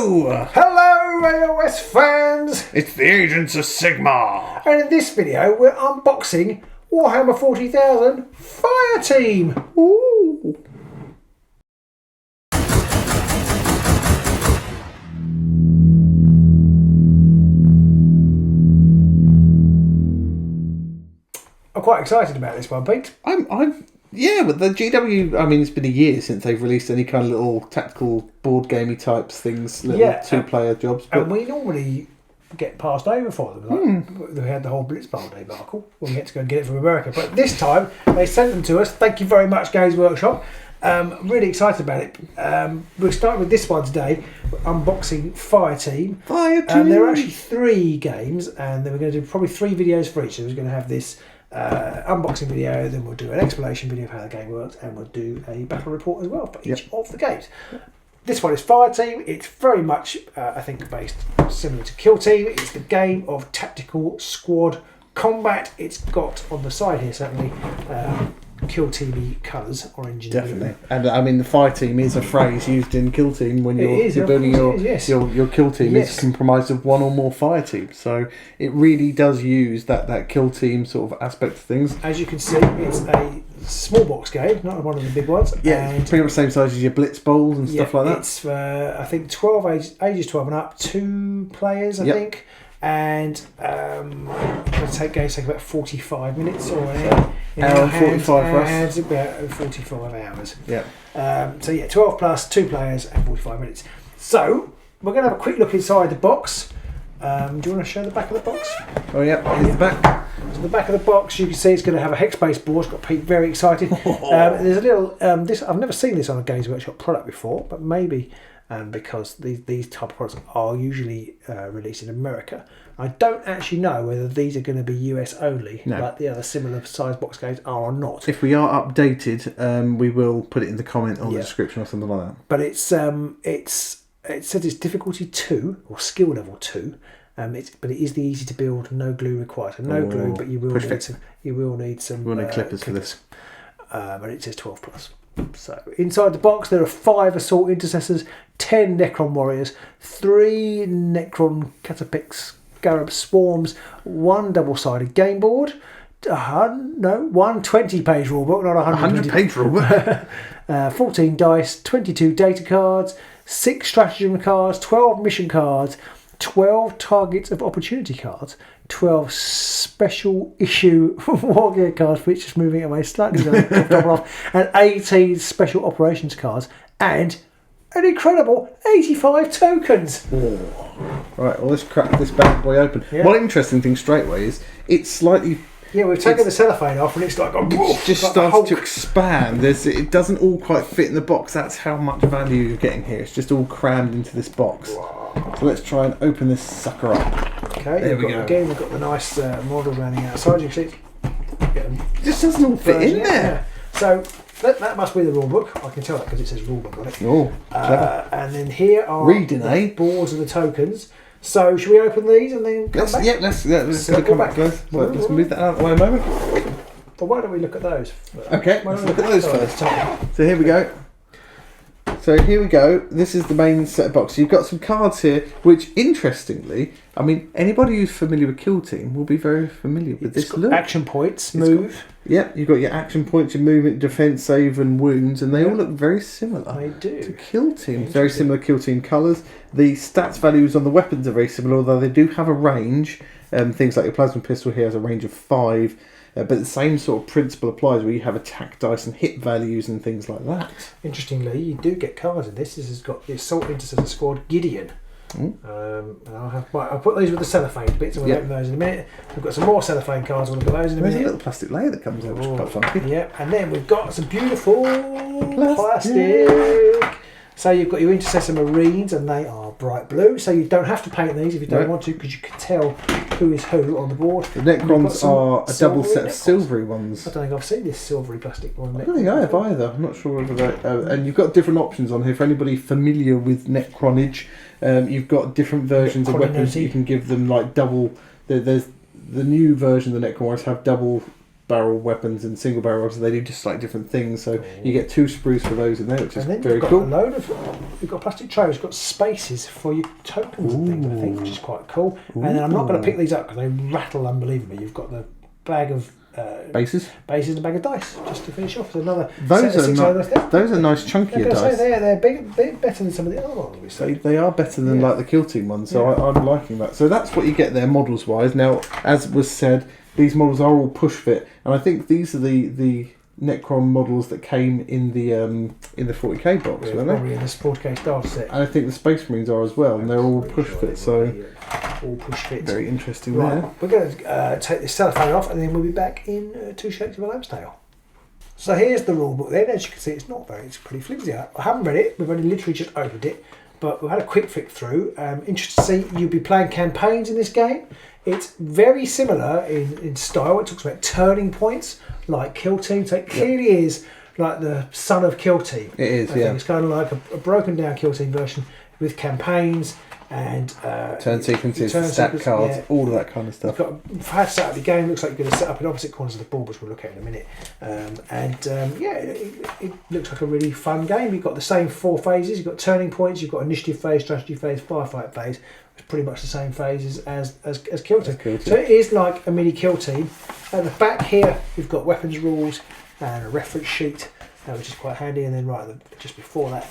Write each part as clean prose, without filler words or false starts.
Hello! Hello AOS fans! It's the Agents of Sigmar! And in this video we're unboxing Warhammer 40,000 Fireteam! Ooh! I'm quite excited about this one, Pete. Yeah, but the GW, I mean, it's been a year since they've released any kind of little tactical board gamey types things, little two-player jobs. But... And we normally get passed over for them. Like, we had the whole Blitzball debacle when we had to go and get it from America. But this time, they sent them to us. Thank you very much, Games Workshop. I'm really excited about it. We'll start with this one today, unboxing Fireteam. Fireteam! There are actually 3 games, and then we're going to do probably 3 videos for each. So we're going to have this unboxing video, then we'll do an explanation video of how the game works, and we'll do a battle report as well for each of the games. This one is Fireteam. It's very much, I think, based similar to Kill Team. It's the game of tactical squad combat. It's got on the side here certainly Kill Team colours, orange and definitely blue. And I mean the Fireteam is a phrase used in Kill Team when you're building your Kill Team. It's comprised of one or more Fireteams, so it really does use that Kill Team sort of aspect of things. As you can see, it's a small box game, not one of the big ones. And pretty much the same size as your Blitz Bowls and stuff like that. It's I think 12 ages 12 and up, 2 players I think. And games take about 45 minutes or an hour and 45 for us. It's about 45 hours. Yeah. So 12 plus 2 players and 45 minutes. So we're going to have a quick look inside the box. Do you want to show the back of the box? Oh yeah, here's the back. So the back of the box, you can see it's going to have a hex-based board. It's got Pete very excited. There's a little. This I've never seen this on a Games Workshop product before, but maybe. Because these type of products are usually released in America. I don't actually know whether these are going to be US only, like the other similar size box games are or not. If we are updated, we will put it in the comment or the description or something like that. But it says it's difficulty 2 or skill level 2. But it is the easy to build, no glue required. So no glue, but you will need some. We'll need clippers for this. And it says 12 plus. So inside the box there are 5 assault intercessors, 10 Necron warriors, 3 Necron catapix Scarab swarms, 1 double-sided game board, 1 20-page rulebook, not 100-page rulebook, 14 dice, 22 data cards, 6 stratagem cards, 12 mission cards, 12 targets of opportunity cards, 12 special issue wargear cards, which is moving away slightly, and 18 special operations cards, and an incredible 85 tokens. Right, well, let's crack this bad boy open. One interesting thing straight away is it's slightly... Yeah, we've taken the cellophane off and it's like... It just starts to expand. It doesn't all quite fit in the box. That's how much value you're getting here. It's just all crammed into this box. So let's try and open this sucker up. Okay, there we go. Again, we've got the nice model around the outside. You can see it just doesn't all fit in there. So that must be the rule book. I can tell that because it says rule book on it. Oh, clever. And then here are the boards of the tokens. So should we open these and then come back? Yeah, let's come back. Let's move that out of the way a moment. Well, why don't we look at those? Okay, let's look at those first. So here we go. This is the main set of box. You've got some cards here, which, interestingly, I mean, anybody who's familiar with Kill Team will be very familiar with this look. Action points, move. You've got your action points, your movement, defense, save, and wounds, and they all look very similar. They do. To Kill Team. Very similar Kill Team colours. The stats values on the weapons are very similar, although they do have a range. Things like your plasma pistol here has a range of 5. But the same sort of principle applies where you have attack dice and hit values and things like that. Interestingly, you do get cards in this. This has got the Assault Intercessor Squad Gideon. And I'll put these with the cellophane bits and we'll open those in a minute. We've got some more cellophane cards, we'll look at those in a minute. There's a little plastic layer that comes out, which is quite funky. Yeah, and then we've got some beautiful plastic. So you've got your Intercessor Marines and they are bright blue, so you don't have to paint these if you don't want to, because you can tell who is who on the board. The Necrons are a double set of silvery ones. I don't think I've seen this silvery plastic one. I don't think I have either. I'm not sure whether they... and you've got different options on here. For anybody familiar with Necronage, you've got different versions of weapons that you can give them, like double... There's the new version of the Necron warriors have double barrel weapons and single barrel weapons. They do just like different things. So you get 2 sprues for those in there, which is very cool. You've got a plastic tray. It's got spaces for your tokens and things, I think, which is quite cool. And then I'm not going to pick these up because they rattle unbelievably. You've got the bag of bases and a bag of dice just to finish off. There's another those are nice chunkier dice. They're big, better than some of the other ones. They are better than like the Kill Team ones, so I'm liking that. So that's what you get there models wise. Now, as was said, these models are all push fit, and I think these are the Necron models that came in the 40k box, weren't they? Probably in the 40k starter set. And I think the Space Marines are as well, and they're all push fit. So all push fit. Very interesting right, there. We're going to take this cellophane off, and then we'll be back in 2 Shakes of a Lamb's Tail. So here's the rule book then. As you can see, it's pretty flimsy. I haven't read it. We've only literally just opened it, but we've had a quick flick through. Interested to see you'll be playing campaigns in this game. It's very similar in style. It talks about turning points like Kill Team. So it clearly is like the son of Kill Team. It is, I think it's kind of like a broken down Kill Team version with campaigns and turn sequences, stat cards, all of that kind of stuff. You've had to set up your game. Looks like you're going to set up in opposite corners of the board, which we'll look at in a minute. It looks like a really fun game. You've got the same 4 phases. You've got turning points. You've got initiative phase, strategy phase, firefight phase. It's pretty much the same phases as Kill Team. So it is like a mini Kill Team. At the back here, you've got weapons rules and a reference sheet, which is quite handy. And then just before that,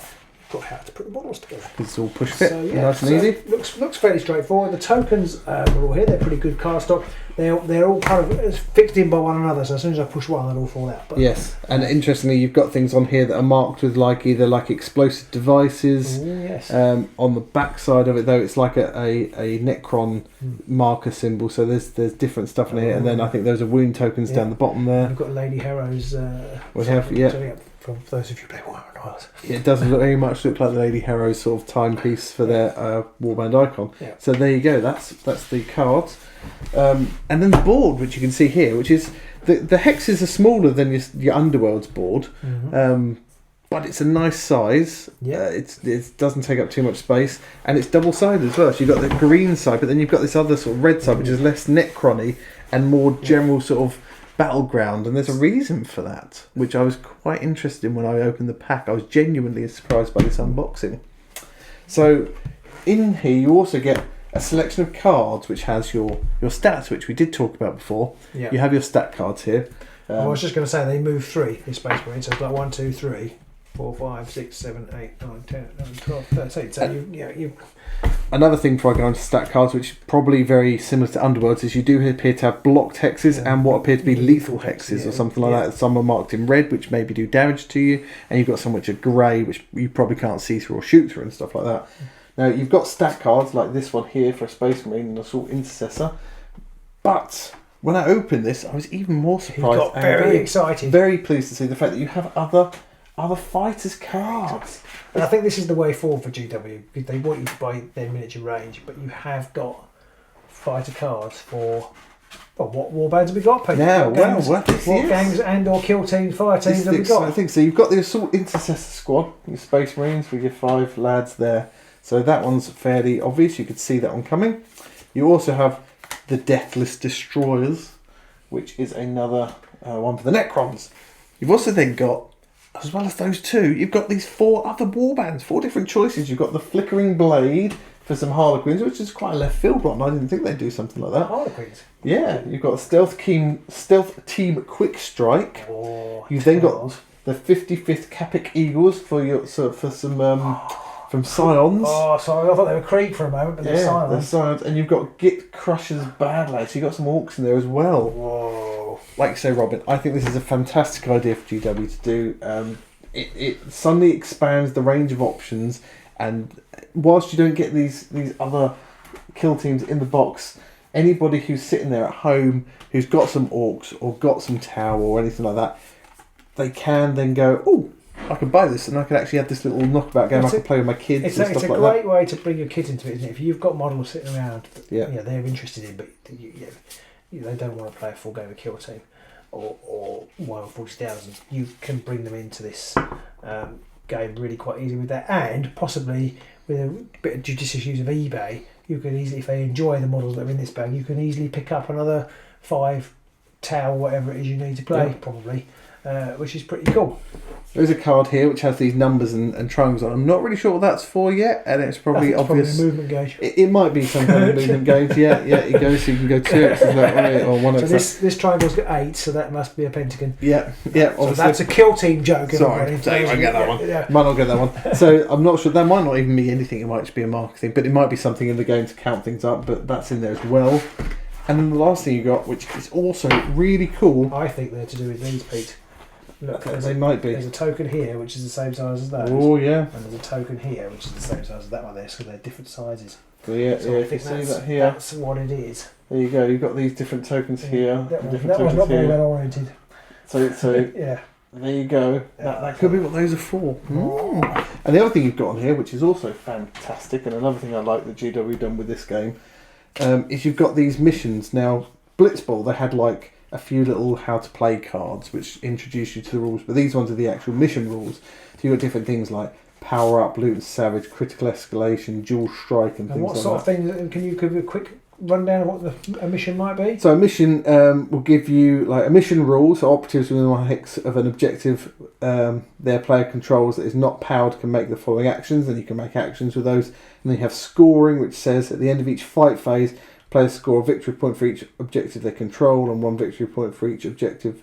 got how to put the models together. It's all push fit, nice and easy. Looks fairly straightforward. The tokens are all here. They're pretty good cardstock. They're all kind of fixed in by one another. So as soon as I push one, they'll all fall out. But yes, and interestingly, you've got things on here that are marked with either explosive devices. Ooh, yes. On the back side of it, though, it's like a Necron marker symbol. So there's different stuff in here, and then I think those are wound tokens down the bottom there. We've got Lady Harrow's. For those of you who play Warhammer. It does very much look like the Lady Harrow's sort of timepiece for their warband icon. Yeah. So there you go. That's the cards, and then the board, which you can see here, which is the hexes are smaller than your Underworlds board, but it's a nice size. Yeah. It doesn't take up too much space, and it's double sided as well. So you've got the green side, but then you've got this other sort of red side, which is less Necron-y and more general sort of battleground, and there's a reason for that, which I was quite interested in when I opened the pack. I was genuinely surprised by this unboxing. So in here you also get a selection of cards which has your stats, which we did talk about before. You have your stat cards here. I was just going to say they move 3 in Space Marine, so it's like 1, 2, 3, 4, 5, 6, 7, 8, 9, 10, 11, 12, 13. So you Another thing before I go on to stat cards, which is probably very similar to Underworlds, is you do appear to have blocked hexes and what appear to be lethal hexes or something like that. Some are marked in red, which maybe do damage to you, and you've got some which are grey, which you probably can't see through or shoot through and stuff like that. Now, you've got stat cards like this one here for a Space Marine and Assault Intercessor, but when I opened this, I was even more surprised. Got very excited. Very pleased to see the fact that you have other fighters' cards. And I think this is the way forward for GW. They want you to buy their miniature range, but you have got fighter cards for what warbands have we got? What gangs and or kill teams, fire teams have we got? I think so. You've got the Assault Intercessor squad, your Space Marines with your 5 lads there. So that one's fairly obvious. You could see that one coming. You also have the Deathless Destroyers, which is another one for the Necrons. You've also then got, as well as those 2, you've got these 4 other warbands, 4 different choices. You've got the Flickering Blade for some Harlequins, which is quite a left field one. I didn't think they'd do something like that. Harlequins? Yeah, you've got Stealth Team Quick Strike. You've then got the 55th Capic Eagles for some from Scions. Oh, sorry, I thought they were Krieg for a moment, but they're Scions. They're Scions. And you've got Git Crusher's Bad Lads. You've got some Orcs in there as well. Whoa. Like you say, Robin, I think this is a fantastic idea for GW to do. It suddenly expands the range of options, and whilst you don't get these other kill teams in the box, anybody who's sitting there at home who's got some Orcs or got some Tau or anything like that, they can then go, oh, I can buy this and I can actually have this little knockabout game. I can play with my kids and stuff like that. It's a great way to bring your kids into it, isn't it? If you've got models sitting around that they're interested in, but they don't want to play a full game of Kill Team or 140,000, you can bring them into this game really quite easily with that, and possibly with a bit of judicious use of eBay, you can easily, if they enjoy the models that are in this bag, you can easily pick up another 5 towel, whatever it is you need to play, probably, which is pretty cool. There's a card here which has these numbers and triangles on. I'm not really sure what that's for yet, and it's probably obvious. Probably a movement gauge. It might be some kind of movement gauge. Yeah, it goes so you can go 2x that way or 1x. So this triangle's got 8, so that must be a pentagon. Yeah. So that's a kill team joke. Sorry, I get that one. Yeah. Might not get that one. So I'm not sure. That might not even be anything. It might just be a marketing, but it might be something in the game to count things up. But that's in there as well. And then the last thing you got, which is also really cool. I think they're to do with these, Pete. Look, they might be. There's a token here which is the same size as that. Oh yeah. And there's a token here which is the same size as that one there, so they're different sizes. So I think see that here. That's what it is. There you go. You've got these different tokens here. That was not very well oriented. So yeah. There you go. That could be what those are for. Mm. And the other thing you've got on here, which is also fantastic, and another thing I like that GW done with this game, is you've got these missions. Now, Blitzball, they had like a few little how to play cards which introduce you to the rules, but these ones are the actual mission rules. So you've got different things like power up, loot and savage, critical escalation, dual strike, and things like that. What sort of things? Can you give a quick rundown of what a mission might be? So a mission will give you like a mission rule. So operatives within 1 hex of an objective their player controls that is not powered can make the following actions, and you can make actions with those. And then you have scoring, which says at the end of each fight phase, players score a victory point for each objective they control and 1 victory point for each objective,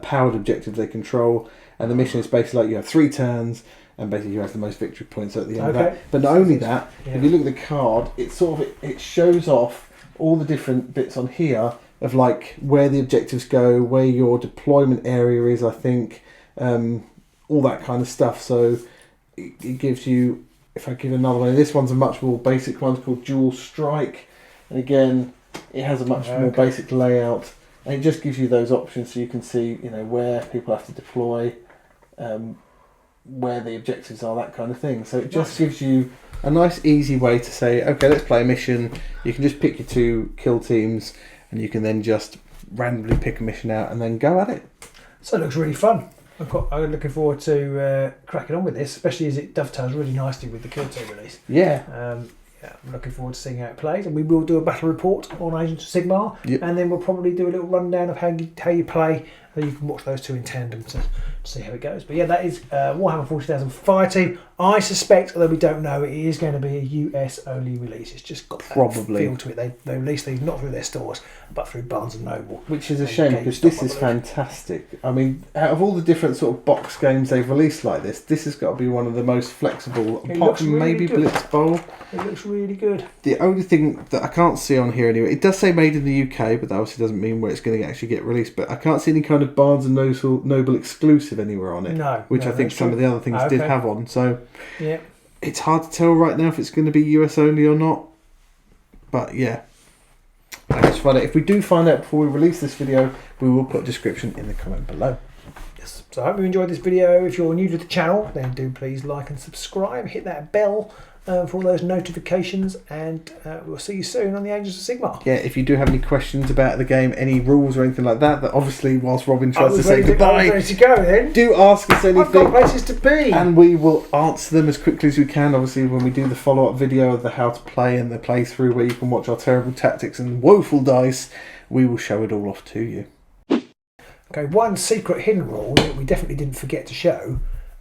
powered objective they control. And the mission is basically like you have 3 turns, and basically you have the most victory points at the end of that. But not only that, if you look at the card, it shows off all the different bits on here of like where the objectives go, where your deployment area is, I think, all that kind of stuff. So it gives you, if I give another one, this one's a much more basic one, it's called Dual Strike. And again, it has a much more basic layout, and it just gives you those options so you can see, where people have to deploy, where the objectives are, that kind of thing. So it just gives you a nice, easy way to say, okay, let's play a mission. You can just pick your 2 kill teams, and you can then just randomly pick a mission out and then go at it. So it looks really fun. I'm looking forward to cracking on with this, especially as it dovetails really nicely with the kill team release. Yeah. I'm looking forward to seeing how it plays, and we will do a battle report on Agents of Sigmar, and then we'll probably do a little rundown of how you play, and you can watch those 2 in tandem to see how it goes. But yeah, that is Warhammer 40,000 Fireteam. I suspect, although we don't know, it is going to be a US only release. It's just got that feel to it. They release these not through their stores, but through Barnes and Noble. Which is a shame, because this is fantastic. I mean, out of all the different sort of box games they've released like this has got to be one of the most flexible, apart from maybe Blitzball. It looks really good. The only thing that I can't see on here anyway, it does say made in the UK, but that obviously doesn't mean where it's going to actually get released. But I can't see any kind of Barnes and Noble exclusive anywhere on it. No. Which I think some of the other things did have on. So yeah, it's hard to tell right now if it's going to be US only or not. But yeah, I just find it. If we do find out before we release this video, we will put a description in the comment below. Yes. So I hope you enjoyed this video. If you're new to the channel, then do please like and subscribe. Hit that bell for all those notifications, and we'll see you soon on the Agents of Sigmar. Yeah, if you do have any questions about the game, any rules or anything like that, obviously whilst Robin tries to say goodbye, ready to go then. Do ask us anything. I've got places to be, and we will answer them as quickly as we can. Obviously, when we do the follow-up video of the how to play and the playthrough, where you can watch our terrible tactics and woeful dice, we will show it all off to you. Okay, one secret hidden rule that we definitely didn't forget to show.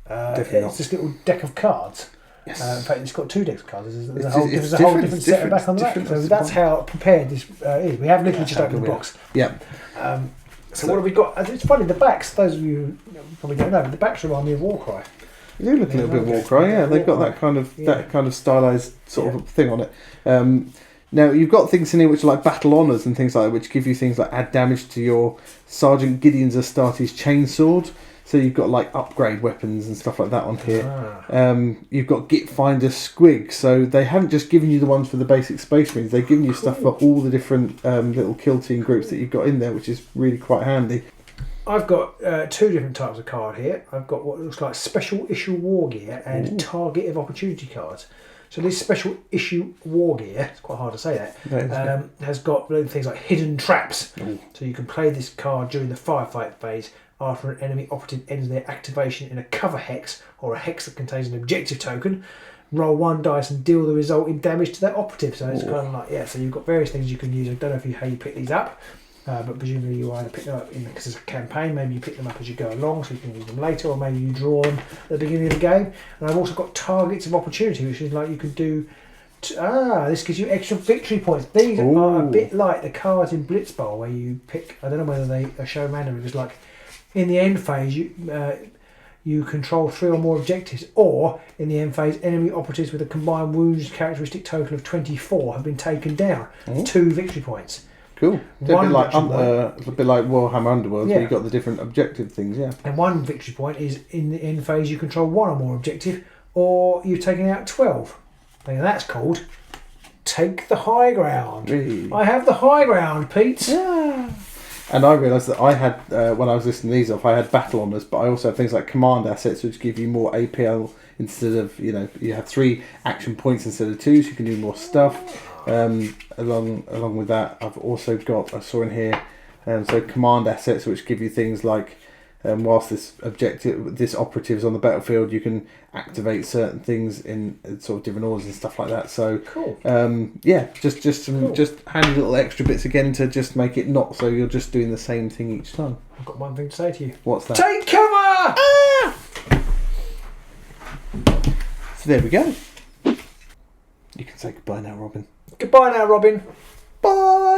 It's this little deck of cards. Yes. In fact, it's got 2 decks of cards. There's a whole different set back on the back. So that's how prepared this is. We have literally just opened the box. Yeah. So what have we got? It's funny, the backs, those of you who probably don't know, but the backs remind me of Warcry. They do look a little bit Warcry, yeah. They've got that kind of stylized sort of thing on it. Now, you've got things in here which are like battle honours and things like that, which give you things like add damage to your Sergeant Gideon's Astartes chainsword. So you've got like upgrade weapons and stuff like that on here. You've got Git Finder Squig. So they haven't just given you the ones for the basic Space Marines. They've given you stuff for all the different little kill team groups that you've got in there, which is really quite handy. I've got 2 different types of card here. I've got what looks like Special Issue War Gear and Target of Opportunity cards. So this Special Issue War Gear, it's quite hard to say that, has got things like Hidden Traps. So you can play this card during the firefight phase after an enemy operative ends their activation in a cover hex or a hex that contains an objective token. Roll 1 dice and deal the resulting damage to that operative. So it's kind of like, so you've got various things you can use. I don't know how you pick these up. but presumably you either pick them up because it's a campaign, maybe you pick them up as you go along so you can use them later, or maybe you draw them at the beginning of the game. And I've also got targets of opportunity, which is like you could do. This gives you extra victory points. These are a bit like the cards in Blitz Bowl where you pick. I don't know whether they are shown randomly. It's like in the end phase you control 3 or more objectives, or in the end phase, enemy operatives with a combined wounds characteristic total of 24 have been taken down. 2 victory points. Cool. A bit like Warhammer Underworlds, where you've got the different objective things, yeah. And 1 victory point is in the end phase you control 1 or more objective, or you've taken out 12. Now that's called Take the High Ground. Really? I have the high ground, Pete. Yeah. And I realised that I had, when I was listing these off, I had battle honours, but I also have things like command assets, which give you more APL instead of, you have 3 action points instead of 2, so you can do more stuff. Along with that, I've also got, I saw in here, so command assets, which give you things like, whilst this operative is on the battlefield, you can activate certain things in sort of different orders and stuff like that. So, cool. Just some just handy little extra bits again to just make it not so you're just doing the same thing each time. I've got one thing to say to you. What's that? Take cover! Ah! So there we go. You can say goodbye now, Robin. Goodbye now, Robin. Bye.